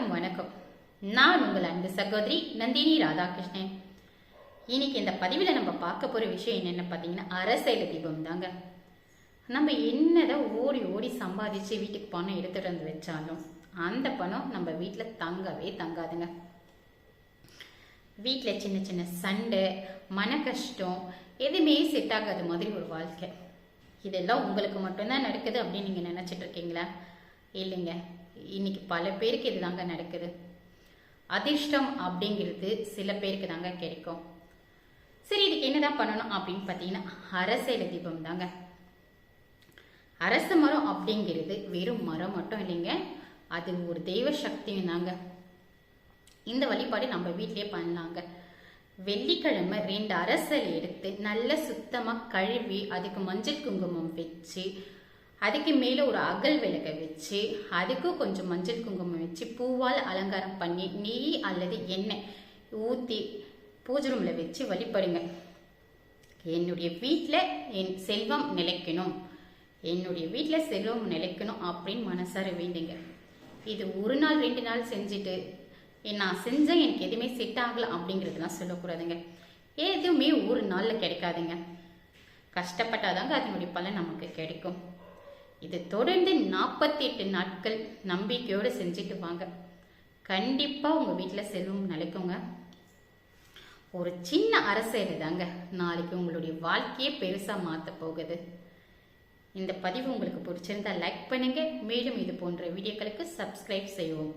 எல்லாருக்கும் வணக்கம். நான் உங்கள் அன்பு சகோதரி நந்தினி ராதாகிருஷ்ணன். இன்னைக்கு இந்த பதிவில் நம்ம பார்க்க போற விஷயம் என்னென்ன பார்த்தீங்கன்னா, அரசைல தீபம் தாங்க. நம்ம என்னதான் ஓடி ஓடி சம்பாதிச்சு வீட்டுக்கு பணம் எடுத்துட்டு வந்து வச்சாலும் அந்த பணம் நம்ம வீட்டில் தங்கவே தங்காதுங்க. வீட்டில் சின்ன சின்ன சண்டை, மன கஷ்டம், எதுவுமே செட் ஆகாத மாதிரி ஒரு வாழ்க்கை. இதெல்லாம் உங்களுக்கு மட்டும்தான் நடக்குது அப்படின்னு நீங்கள் நினச்சிட்டு இருக்கீங்களா? இல்லைங்க, இன்னைக்கு பல பேருக்கு இதுதாங்க நடக்குது. அதிர்ஷ்டம் அப்படிங்கிறது சில பேருக்கு தாங்க கிடைக்கும். சரி, இதுக்கு என்னதான் பண்ணணும் அப்படின்னு பார்த்தீங்கன்னா, அரசைல தீபம் தாங்க. அரச மரம் அப்படிங்கிறது வெறும் மரம் மட்டும் இல்லைங்க, அது ஒரு தெய்வ சக்தியும் தாங்க. இந்த வழிபாடு நம்ம வீட்டிலே பண்ணலாங்க. வெள்ளிக்கிழமை 2 அரசல் எடுத்து நல்ல சுத்தமாக கழுவி அதுக்கு மஞ்சள் குங்குமம் வச்சு, அதுக்கு மேலே ஒரு அகல் விளக்கை வச்சு, அதுக்கும் கொஞ்சம் மஞ்சள் குங்குமம் வச்சு, பூவால் அலங்காரம் பண்ணி நெய் அல்லது எண்ணெய் ஊற்றி பூஜை ரூமில் வச்சு வழிபடுங்க. என்னுடைய வீட்டில் என் செல்வம் நிலைக்கணும், என்னுடைய வீட்டில் செல்வம் நிலைக்கணும் அப்படின்னு மனசார வேண்டுங்க. இது ஒரு நாள் 2 நாள் செஞ்சுட்டு நான் செஞ்சேன் எனக்கு எதுவுமே செட் ஆகலை அப்படிங்கிறதுலாம் சொல்லக்கூடாதுங்க. எதுவுமே ஒரு நாளில் கிடைக்காதுங்க. கஷ்டப்பட்டாதாங்க அதனுடைய பலன் நமக்கு கிடைக்கும். இது தொடர்ந்து 48 நாட்கள் நம்பிக்கையோடு செஞ்சுட்டு வாங்க. கண்டிப்பாக உங்கள் வீட்டில் செல்வம் நிலைக்குங்க. ஒரு சின்ன அரசியல் தாங்க நாளைக்கு உங்களுடைய வாழ்க்கையே பெருசாக மாற்ற போகுது. இந்த பதிவு உங்களுக்கு பிடிச்சிருந்தா லைக் பண்ணுங்க. மேலும் இது போன்ற வீடியோக்களுக்கு சப்ஸ்கிரைப் செய்வோம்.